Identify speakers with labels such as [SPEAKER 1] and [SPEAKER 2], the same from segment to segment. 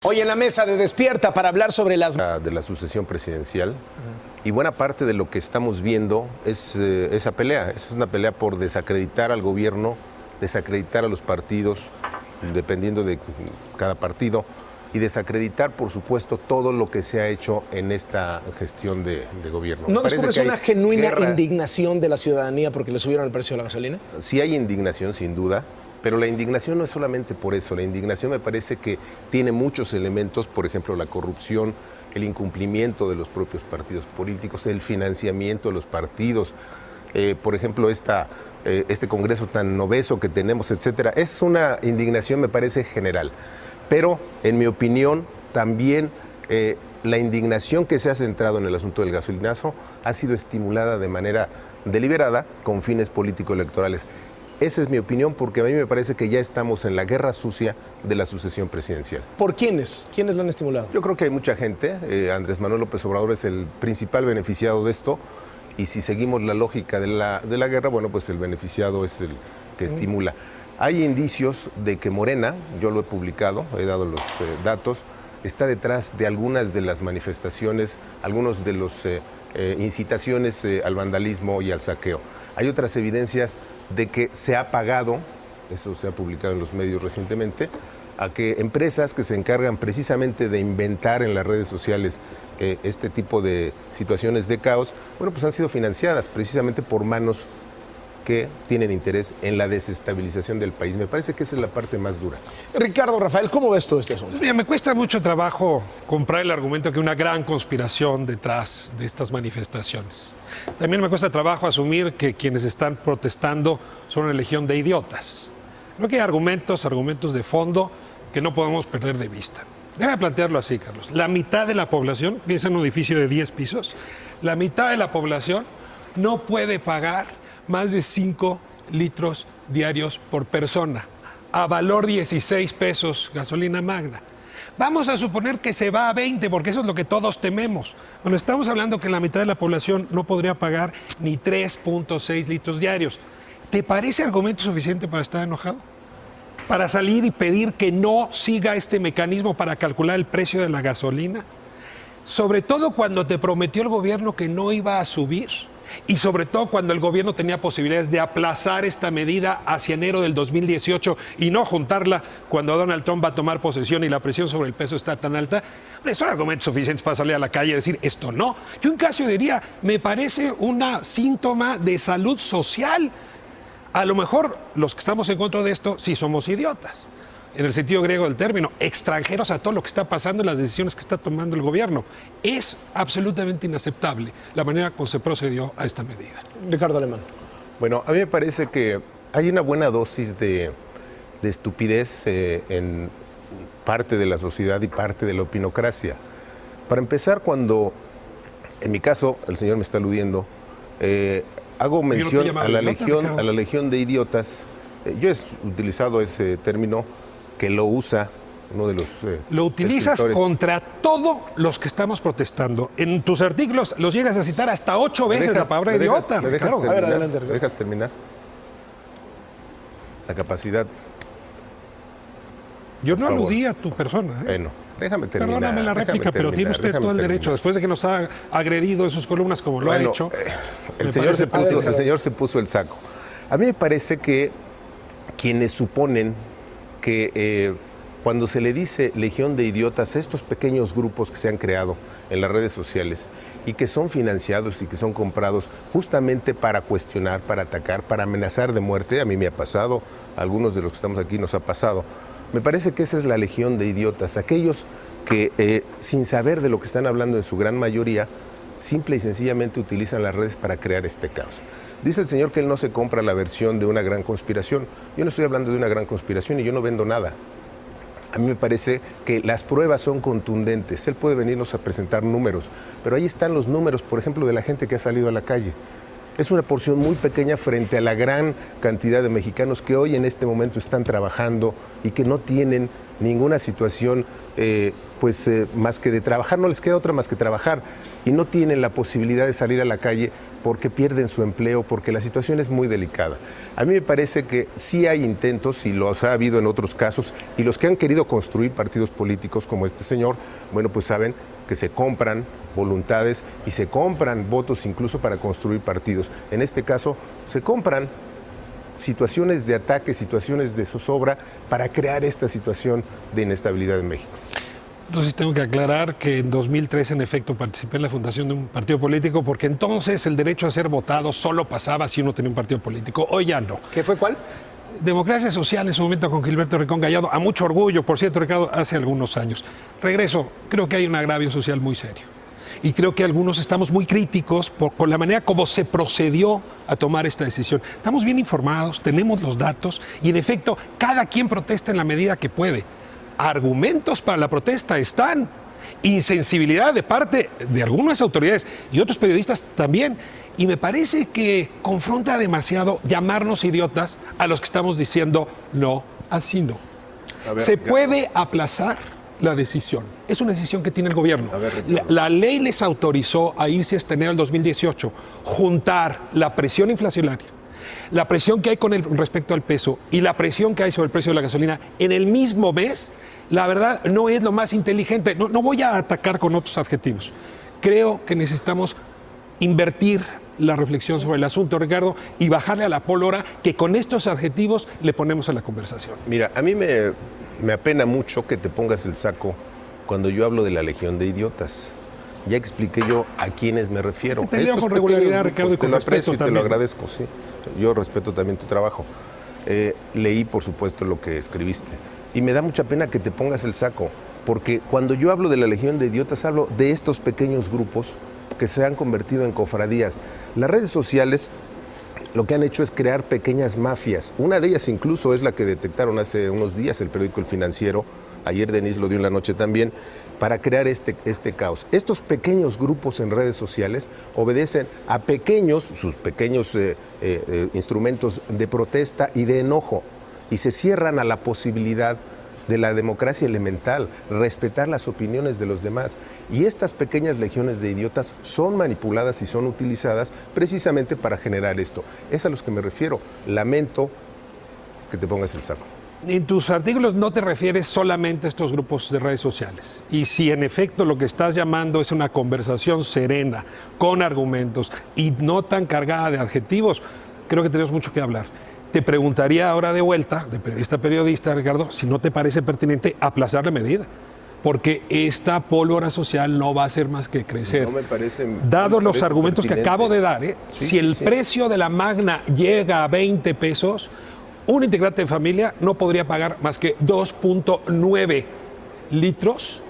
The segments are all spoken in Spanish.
[SPEAKER 1] Hoy en la mesa de Despierta para hablar sobre las...
[SPEAKER 2] de la sucesión presidencial y buena parte de lo que estamos viendo es esa pelea. Es una pelea por desacreditar al gobierno, desacreditar a los partidos, dependiendo de cada partido, y desacreditar, por supuesto, todo lo que se ha hecho en esta gestión de gobierno.
[SPEAKER 1] ¿No descubres una genuina indignación de la ciudadanía porque le subieron el precio de la gasolina?
[SPEAKER 2] Sí hay indignación, sin duda. Pero la indignación no es solamente por eso, la indignación me parece que tiene muchos elementos, por ejemplo, la corrupción, el incumplimiento de los propios partidos políticos, el financiamiento de los partidos, por ejemplo, este Congreso tan obeso que tenemos, etcétera. Es una indignación, me parece, general. Pero, en mi opinión, también la indignación que se ha centrado en el asunto del gasolinazo ha sido estimulada de manera deliberada con fines político-electorales. Esa es mi opinión, porque a mí me parece que ya estamos en la guerra sucia de la sucesión presidencial.
[SPEAKER 1] ¿Por quiénes? ¿Quiénes lo han estimulado?
[SPEAKER 2] Yo creo que hay mucha gente. Andrés Manuel López Obrador es el principal beneficiado de esto, y si seguimos la lógica de la guerra, bueno, pues el beneficiado es el que estimula. Hay indicios de que Morena, yo lo he publicado, he dado los datos, está detrás de algunas de las manifestaciones, algunos de los incitaciones al vandalismo y al saqueo. Hay otras evidencias de que se ha pagado, eso se ha publicado en los medios recientemente, a que empresas que se encargan precisamente de inventar en las redes sociales este tipo de situaciones de caos, bueno, pues han sido financiadas precisamente por manos que tienen interés en la desestabilización del país. Me parece que esa es la parte más dura.
[SPEAKER 1] Ricardo, Rafael, ¿cómo ves todo este asunto?
[SPEAKER 3] Mira, me cuesta mucho trabajo comprar el argumento que hay una gran conspiración detrás de estas manifestaciones. También me cuesta trabajo asumir que quienes están protestando son una legión de idiotas. Creo que hay argumentos de fondo que no podemos perder de vista. Déjame plantearlo así, Carlos. La mitad de la población, piensa en un edificio de 10 pisos, la mitad de la población no puede pagar más de 5 litros diarios por persona, a valor 16 pesos gasolina magna. Vamos a suponer que se va a 20, porque eso es lo que todos tememos. Bueno, estamos hablando que la mitad de la población no podría pagar ni 3.6 litros diarios. ¿Te parece argumento suficiente para estar enojado? ¿Para salir y pedir que no siga este mecanismo para calcular el precio de la gasolina? Sobre todo cuando te prometió el gobierno que no iba a subir. Y sobre todo cuando el gobierno tenía posibilidades de aplazar esta medida hacia enero del 2018 y no juntarla cuando Donald Trump va a tomar posesión y la presión sobre el peso está tan alta. Son argumentos suficientes para salir a la calle y decir esto no. Yo en caso diría, me parece una síntoma de salud social. A lo mejor los que estamos en contra de esto sí somos idiotas, en el sentido griego del término, extranjeros a todo lo que está pasando y las decisiones que está tomando el gobierno. Es absolutamente inaceptable la manera como se procedió a esta medida.
[SPEAKER 1] Ricardo Alemán.
[SPEAKER 2] Bueno, a mí me parece que hay una buena dosis de estupidez en parte de la sociedad y parte de la opinocracia. Para empezar, cuando, en mi caso, el señor me está aludiendo, hago mención a la legión de idiotas. Yo he utilizado ese término que lo usa uno de los
[SPEAKER 3] lo utilizas
[SPEAKER 2] escritores.
[SPEAKER 3] Contra todos los que estamos protestando. En tus artículos los llegas a citar hasta 8 veces la palabra idiota.
[SPEAKER 2] ¿Me dejas terminar?
[SPEAKER 1] A ver, adelante.
[SPEAKER 2] ¿Me dejas terminar? La capacidad.
[SPEAKER 3] Yo no aludí a tu persona.
[SPEAKER 2] Bueno, déjame terminar.
[SPEAKER 3] Perdóname la réplica, pero tiene usted todo el derecho. Después de que nos ha agredido en sus columnas como lo ha hecho.
[SPEAKER 2] El señor se puso el saco. A mí me parece que quienes suponen que cuando se le dice legión de idiotas a estos pequeños grupos que se han creado en las redes sociales y que son financiados y que son comprados justamente para cuestionar, para atacar, para amenazar de muerte, a mí me ha pasado, a algunos de los que estamos aquí nos ha pasado, me parece que esa es la legión de idiotas, aquellos que sin saber de lo que están hablando en su gran mayoría, simple y sencillamente utilizan las redes para crear este caos. Dice el señor que él no se compra la versión de una gran conspiración. Yo no estoy hablando de una gran conspiración y yo no vendo nada. A mí me parece que las pruebas son contundentes. Él puede venirnos a presentar números, pero ahí están los números, por ejemplo, de la gente que ha salido a la calle. Es una porción muy pequeña frente a la gran cantidad de mexicanos que hoy en este momento están trabajando y que no tienen ninguna situación más que de trabajar. No les queda otra más que trabajar y no tienen la posibilidad de salir a la calle porque pierden su empleo, porque la situación es muy delicada. A mí me parece que sí hay intentos, y los ha habido en otros casos, y los que han querido construir partidos políticos como este señor, bueno, pues saben que se compran voluntades y se compran votos incluso para construir partidos. En este caso, se compran situaciones de ataque, situaciones de zozobra para crear esta situación de inestabilidad en México.
[SPEAKER 3] Entonces tengo que aclarar que en 2003 en efecto participé en la fundación de un partido político porque entonces el derecho a ser votado solo pasaba si uno tenía un partido político. Hoy ya no.
[SPEAKER 1] ¿Qué fue cuál?
[SPEAKER 3] Democracia Social en su momento con Gilberto Ricón Gallardo, a mucho orgullo, por cierto, Ricardo, hace algunos años. Regreso, creo que hay un agravio social muy serio. Y creo que algunos estamos muy críticos con la manera como se procedió a tomar esta decisión. Estamos bien informados, tenemos los datos y en efecto, cada quien protesta en la medida que puede. Argumentos para la protesta están. Insensibilidad de parte de algunas autoridades y otros periodistas también. Y me parece que confronta demasiado llamarnos idiotas a los que estamos diciendo no, así no. Se puede aplazar la decisión. Es una decisión que tiene el gobierno. La ley les autorizó a irse hasta enero del 2018, juntar la presión inflacionaria, la presión que hay con respecto al peso y la presión que hay sobre el precio de la gasolina en el mismo mes. La verdad no es lo más inteligente. No voy a atacar con otros adjetivos. Creo que necesitamos invertir la reflexión sobre el asunto, Ricardo, y bajarle a la pólvora que con estos adjetivos le ponemos a la conversación.
[SPEAKER 2] Mira, a mí me apena mucho que te pongas el saco cuando yo hablo de la legión de idiotas. Ya expliqué yo a quiénes me refiero.
[SPEAKER 3] Te leo con regularidad, Ricardo, y con
[SPEAKER 2] te lo
[SPEAKER 3] respeto
[SPEAKER 2] aprecio y te
[SPEAKER 3] también.
[SPEAKER 2] lo agradezco, sí. Yo respeto también tu trabajo. Leí, por supuesto, lo que escribiste. Y me da mucha pena que te pongas el saco, porque cuando yo hablo de la legión de idiotas, hablo de estos pequeños grupos que se han convertido en cofradías. Las redes sociales lo que han hecho es crear pequeñas mafias. Una de ellas incluso es la que detectaron hace unos días el periódico El Financiero, ayer Denis lo dio en la noche también, para crear este caos. Estos pequeños grupos en redes sociales obedecen a sus pequeños instrumentos de protesta y de enojo, y se cierran a la posibilidad de la democracia elemental, respetar las opiniones de los demás. Y estas pequeñas legiones de idiotas son manipuladas y son utilizadas precisamente para generar esto. Es a los que me refiero. Lamento que te pongas el saco.
[SPEAKER 3] En tus artículos no te refieres solamente a estos grupos de redes sociales. Y si en efecto lo que estás llamando es una conversación serena, con argumentos y no tan cargada de adjetivos, creo que tenemos mucho que hablar. Te preguntaría ahora de vuelta, de periodista a periodista, Ricardo, si no te parece pertinente aplazar la medida, porque esta pólvora social no va a hacer más que crecer.
[SPEAKER 2] No me parece.
[SPEAKER 3] Dados los argumentos que acabo de dar, si el
[SPEAKER 2] sí.
[SPEAKER 3] precio de la Magna llega a 20 pesos, un integrante de familia no podría pagar más que 2.9 litros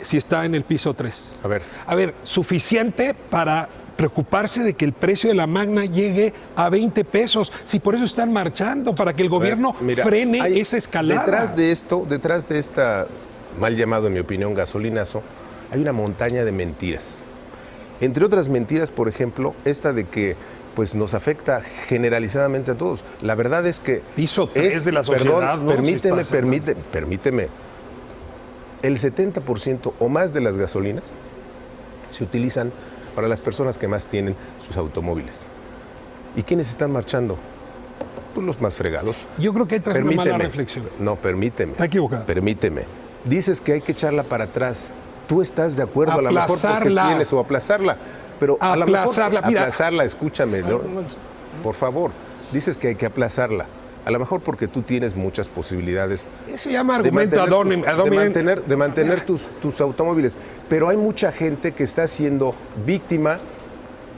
[SPEAKER 3] si está en el piso 3. A ver, suficiente para preocuparse de que el precio de la Magna llegue a 20 pesos, si por eso están marchando, para que el gobierno frene esa escalada.
[SPEAKER 2] Detrás de esta, mal llamado en mi opinión, gasolinazo, hay una montaña de mentiras. Entre otras mentiras, por ejemplo, esta de que pues nos afecta generalizadamente a todos. La verdad es que
[SPEAKER 3] piso 3 de la sociedad, ¿no?
[SPEAKER 2] Permíteme. El 70% o más de las gasolinas se utilizan para las personas que más tienen sus automóviles. ¿Y quiénes están marchando? Pues los más fregados.
[SPEAKER 3] Yo creo que hay una mala reflexión.
[SPEAKER 2] No, permíteme.
[SPEAKER 3] Está equivocado.
[SPEAKER 2] Permíteme. Dices que hay que echarla para atrás. Tú estás de acuerdo a lo mejor porque tienes o aplazarla. Pero a lo mejor aplazarla, escúchame, ¿no? Por favor. Dices que hay que aplazarla. A lo mejor porque tú tienes muchas posibilidades.
[SPEAKER 3] Eso se llama argumento
[SPEAKER 2] de mantener tus automóviles. Pero hay mucha gente que está siendo víctima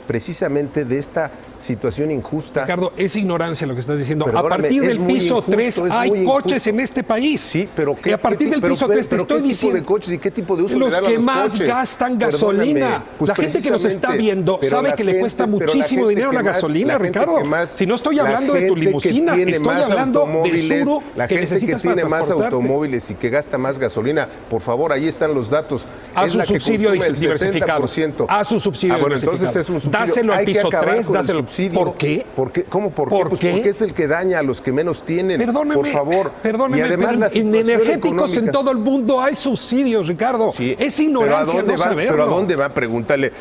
[SPEAKER 2] precisamente de esta situación injusta.
[SPEAKER 3] Ricardo, es ignorancia lo que estás diciendo.
[SPEAKER 2] Perdóname,
[SPEAKER 3] a partir del piso 3 hay coches en este país.
[SPEAKER 2] Sí, pero
[SPEAKER 3] y a partir del piso 3 te estoy diciendo.
[SPEAKER 2] ¿Qué tipo de coches y qué tipo de uso
[SPEAKER 3] los
[SPEAKER 2] le dan a
[SPEAKER 3] que
[SPEAKER 2] los
[SPEAKER 3] más
[SPEAKER 2] coches?
[SPEAKER 3] gastan gasolina.
[SPEAKER 2] Pues
[SPEAKER 3] la gente que nos está viendo sabe que le cuesta muchísimo dinero la gasolina, Ricardo. Si no estoy hablando de tu limusina, estoy hablando del Suru que necesitas para transportarte.
[SPEAKER 2] La gente que tiene más automóviles y que gasta más gasolina, por favor, ahí están los datos.
[SPEAKER 3] A su subsidio diversificado. A su subsidio diversificado.
[SPEAKER 2] Bueno, entonces es un subsidio.
[SPEAKER 3] Dáselo al piso 3, dáselo. ¿Por qué?
[SPEAKER 2] ¿Cómo por qué? Pues porque es el que daña a los que menos tienen.
[SPEAKER 3] Perdóneme,
[SPEAKER 2] por favor.
[SPEAKER 3] Perdóneme,
[SPEAKER 2] y además
[SPEAKER 3] pero en energéticos en todo el mundo hay subsidios, Ricardo. Sí, es ignorancia no saberlo.
[SPEAKER 2] ¿Pero a dónde va? Pregúntale.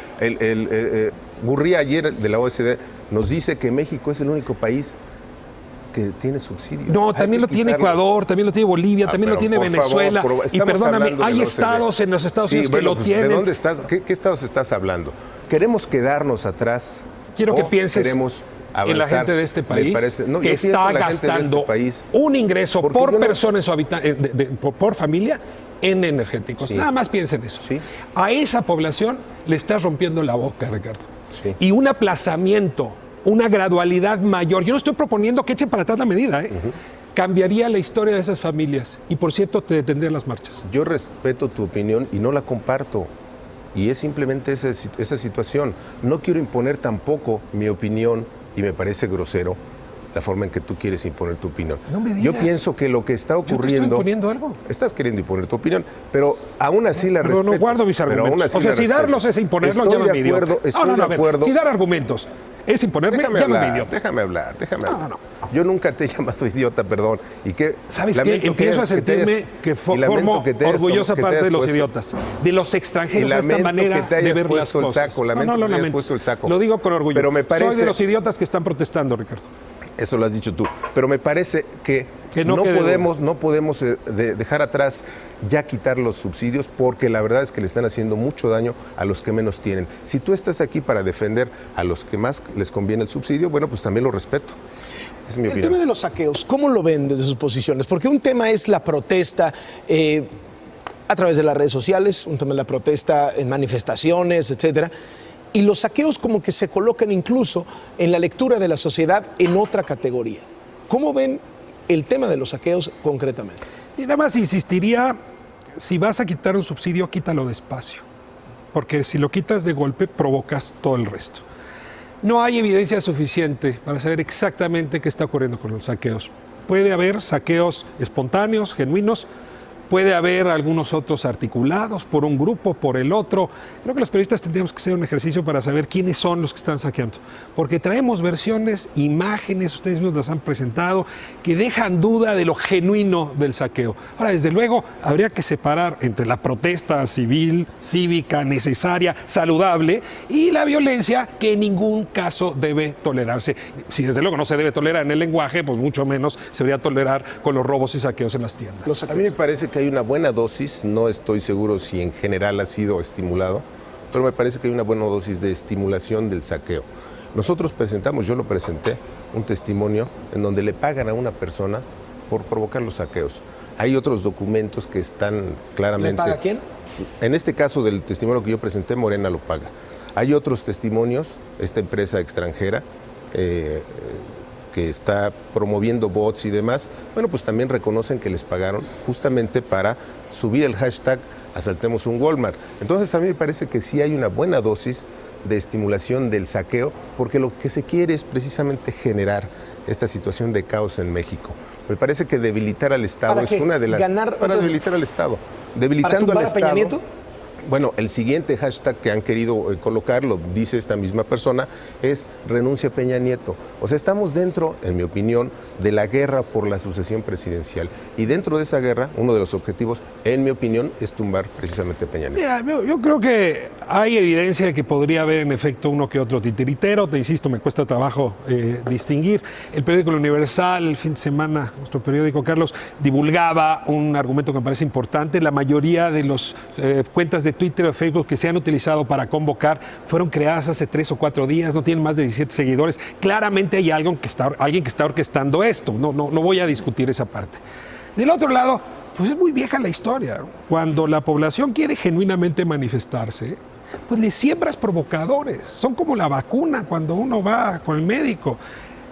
[SPEAKER 2] Gurría ayer de la OSD nos dice que México es el único país que tiene subsidios.
[SPEAKER 3] No, también lo tiene Ecuador, también lo tiene Bolivia, también lo tiene Venezuela. Y perdóname, hay estados en los Estados Unidos que lo tienen.
[SPEAKER 2] ¿De dónde estás? ¿Qué estados estás hablando? ¿Queremos quedarnos atrás?
[SPEAKER 3] Quiero que pienses
[SPEAKER 2] queremos avanzar?
[SPEAKER 3] En la gente de este país que está gastando un ingreso por persona por familia en energéticos. Nada más piensen eso.
[SPEAKER 2] Sí.
[SPEAKER 3] A esa población le estás rompiendo la boca, Ricardo.
[SPEAKER 2] Sí.
[SPEAKER 3] Y un aplazamiento, una gradualidad mayor. Yo no estoy proponiendo que echen para atrás la medida, cambiaría la historia de esas familias. Y por cierto, te detendrían las marchas.
[SPEAKER 2] Yo respeto tu opinión y no la comparto. Y es simplemente esa situación. No quiero imponer tampoco mi opinión, y me parece grosero la forma en que tú quieres imponer tu opinión.
[SPEAKER 3] No me digas.
[SPEAKER 2] Yo pienso que lo que está ocurriendo...
[SPEAKER 3] ¿Yo te estoy imponiendo algo?
[SPEAKER 2] Estás queriendo imponer tu opinión, pero aún así la respeto.
[SPEAKER 3] Pero no guardo mis argumentos. O sea, si darlos es imponerlos, llámame idiota.
[SPEAKER 2] Estoy de acuerdo.
[SPEAKER 3] Si dar argumentos es imponerme, llámame idiota.
[SPEAKER 2] Déjame hablar. No. Yo nunca te he llamado idiota, perdón. Y que
[SPEAKER 3] ¿sabes qué? Empiezo a sentirme que formo orgullosa parte de los idiotas, de los extranjeros, de esta manera de ver las cosas.
[SPEAKER 2] No lo lamento. Puesto el saco.
[SPEAKER 3] Lo digo con orgullo.
[SPEAKER 2] Pero me parece...
[SPEAKER 3] Soy de los idiotas que están protestando, Ricardo.
[SPEAKER 2] Eso lo has dicho tú. Pero me parece que no podemos dejar atrás ya quitar los subsidios, porque la verdad es que le están haciendo mucho daño a los que menos tienen. Si tú estás aquí para defender a los que más les conviene el subsidio, bueno, pues también lo respeto. Es mi opinión.
[SPEAKER 1] El tema de los saqueos, ¿cómo lo ven desde sus posiciones? Porque un tema es la protesta a través de las redes sociales, un tema es la protesta en manifestaciones, etcétera. Y los saqueos como que se colocan incluso en la lectura de la sociedad en otra categoría. ¿Cómo ven el tema de los saqueos concretamente?
[SPEAKER 3] Y nada más insistiría, si vas a quitar un subsidio, quítalo despacio. Porque si lo quitas de golpe, provocas todo el resto. No hay evidencia suficiente para saber exactamente qué está ocurriendo con los saqueos. Puede haber saqueos espontáneos, genuinos. Puede haber algunos otros articulados por un grupo, por el otro. Creo que los periodistas tendríamos que hacer un ejercicio para saber quiénes son los que están saqueando. Porque traemos versiones, imágenes, ustedes mismos las han presentado, que dejan duda de lo genuino del saqueo. Ahora, desde luego, habría que separar entre la protesta civil, cívica, necesaria, saludable, y la violencia que en ningún caso debe tolerarse. Si desde luego no se debe tolerar en el lenguaje, pues mucho menos se debería tolerar con los robos y saqueos en las tiendas.
[SPEAKER 2] A mí me parece que hay una buena dosis, no estoy seguro si en general ha sido estimulado, pero me parece que hay una buena dosis de estimulación del saqueo. Nosotros presentamos, yo lo presenté, un testimonio en donde le pagan a una persona por provocar los saqueos. Hay otros documentos que están claramente...
[SPEAKER 1] ¿Le paga quién?
[SPEAKER 2] En este caso del testimonio que yo presenté, Morena lo paga. Hay otros testimonios, esta empresa extranjera, que está promoviendo bots y demás, bueno, pues también reconocen que les pagaron justamente para subir el hashtag asaltemos un Walmart. Entonces a mí me parece que sí hay una buena dosis de estimulación del saqueo, porque lo que se quiere es precisamente generar esta situación de caos en México. Me parece que debilitar al Estado es una de las... Para debilitar al Estado. Debilitando al Estado... ¿Para Peña Nieto? Bueno, el siguiente hashtag que han querido colocar, lo dice esta misma persona, es renuncia Peña Nieto. O sea, estamos dentro, en mi opinión, de la guerra por la sucesión presidencial. Y dentro de esa guerra, uno de los objetivos, en mi opinión, es tumbar precisamente a Peña Nieto.
[SPEAKER 3] Mira, yo creo que hay evidencia de que podría haber en efecto uno que otro titiritero. Te insisto, me cuesta trabajo distinguir. El periódico El Universal, el fin de semana, nuestro periódico, Carlos, divulgaba un argumento que me parece importante. La mayoría de las cuentas de Twitter o Facebook que se han utilizado para convocar fueron creadas hace 3 o 4 días, no tienen más de 17 seguidores. Claramente hay alguien que está orquestando esto. No voy a discutir esa parte. Del otro lado, pues es muy vieja la historia. Cuando la población quiere genuinamente manifestarse, pues le siembras provocadores. Son como la vacuna cuando uno va con el médico.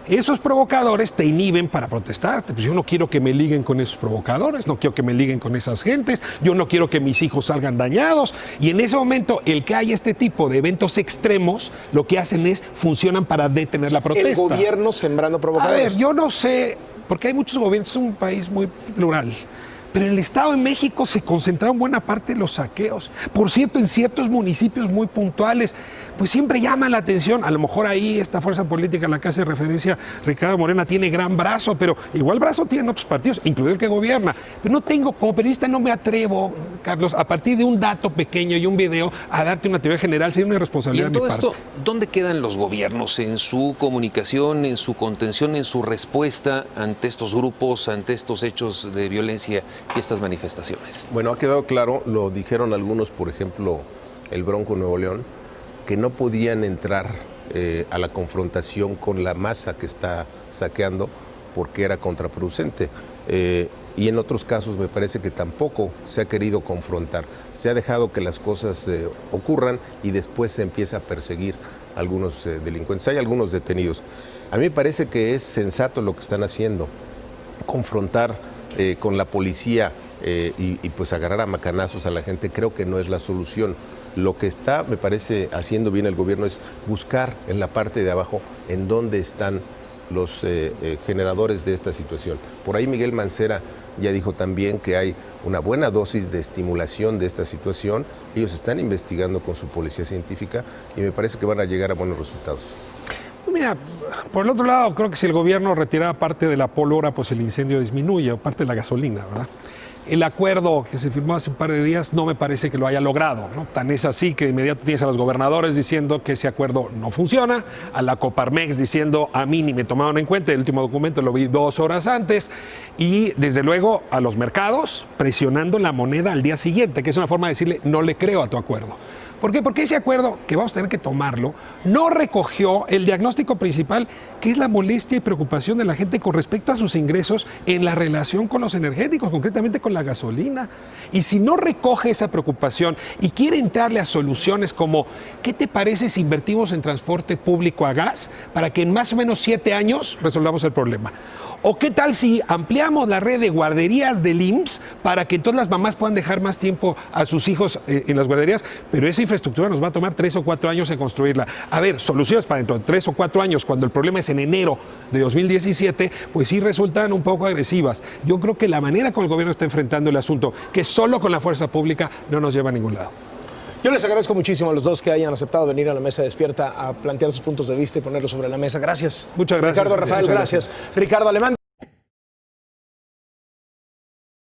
[SPEAKER 3] Esos provocadores te inhiben para protestarte. Pues yo no quiero que me liguen con esos provocadores, no quiero que me liguen con esas gentes, yo no quiero que mis hijos salgan dañados. Y en ese momento, el que hay este tipo de eventos extremos, lo que hacen es, funcionan para detener la protesta.
[SPEAKER 1] El gobierno sembrando provocadores.
[SPEAKER 3] A ver, yo no sé, porque hay muchos gobiernos, es un país muy plural. Pero en el Estado de México se concentraron buena parte de los saqueos. Por cierto, en ciertos municipios muy puntuales, pues siempre llama la atención. A lo mejor ahí esta fuerza política a la que hace referencia Ricardo Morena tiene gran brazo, pero igual brazo tienen otros partidos, incluido el que gobierna. Pero no tengo, como periodista no me atrevo, Carlos, a partir de un dato pequeño y un video, a darte una teoría general. Sería una
[SPEAKER 4] Y
[SPEAKER 3] irresponsabilidad
[SPEAKER 4] en
[SPEAKER 3] de mi
[SPEAKER 4] todo
[SPEAKER 3] parte.
[SPEAKER 4] esto, ¿dónde quedan los gobiernos en su comunicación, en su contención, en su respuesta ante estos grupos, ante estos hechos de violencia y estas manifestaciones?
[SPEAKER 2] Bueno, ha quedado claro, lo dijeron algunos, por ejemplo, el Bronco Nuevo León, que no podían entrar a la confrontación con la masa que está saqueando porque era contraproducente. Y en otros casos me parece que tampoco se ha querido confrontar. Se ha dejado que las cosas ocurran y después se empieza a perseguir a algunos delincuentes. Hay algunos detenidos. A mí me parece que es sensato lo que están haciendo, confrontar con la policía y pues agarrar a macanazos a la gente. Creo que no es la solución. Lo que está, me parece, haciendo bien el gobierno es buscar en la parte de abajo en dónde están los generadores de esta situación. Por ahí Miguel Mancera ya dijo también que hay una buena dosis de estimulación de esta situación. Ellos están investigando con su policía científica y me parece que van a llegar a buenos resultados.
[SPEAKER 3] Mira, por el otro lado, creo que si el gobierno retirara parte de la pólvora, pues el incendio disminuye, o parte de la gasolina, ¿verdad? El acuerdo que se firmó hace un par de días no me parece que lo haya logrado, ¿no? Tan es así que de inmediato tienes a los gobernadores diciendo que ese acuerdo no funciona, a la Coparmex diciendo a mí ni me tomaron en cuenta, el último documento lo vi 2 horas antes, y desde luego a los mercados presionando la moneda al día siguiente, que es una forma de decirle no le creo a tu acuerdo. ¿Por qué? Porque ese acuerdo, que vamos a tener que tomarlo, no recogió el diagnóstico principal, que es la molestia y preocupación de la gente con respecto a sus ingresos en la relación con los energéticos, concretamente con la gasolina. Y si no recoge esa preocupación y quiere entrarle a soluciones como, ¿qué te parece si invertimos en transporte público a gas para que en más o menos 7 años resolvamos el problema? ¿O qué tal si ampliamos la red de guarderías del IMSS para que entonces las mamás puedan dejar más tiempo a sus hijos en las guarderías? Pero esa infraestructura nos va a tomar 3 o 4 años en construirla. A ver, soluciones para dentro de 3 o 4 años, cuando el problema es en enero de 2017, pues sí resultan un poco agresivas. Yo creo que la manera como el gobierno está enfrentando el asunto, que solo con la fuerza pública no nos lleva a ningún lado.
[SPEAKER 1] Yo les agradezco muchísimo a los dos que hayan aceptado venir a la Mesa Despierta a plantear sus puntos de vista y ponerlos sobre la mesa. Gracias.
[SPEAKER 3] Muchas gracias.
[SPEAKER 1] Ricardo Rafael, gracias. Ricardo Alemán.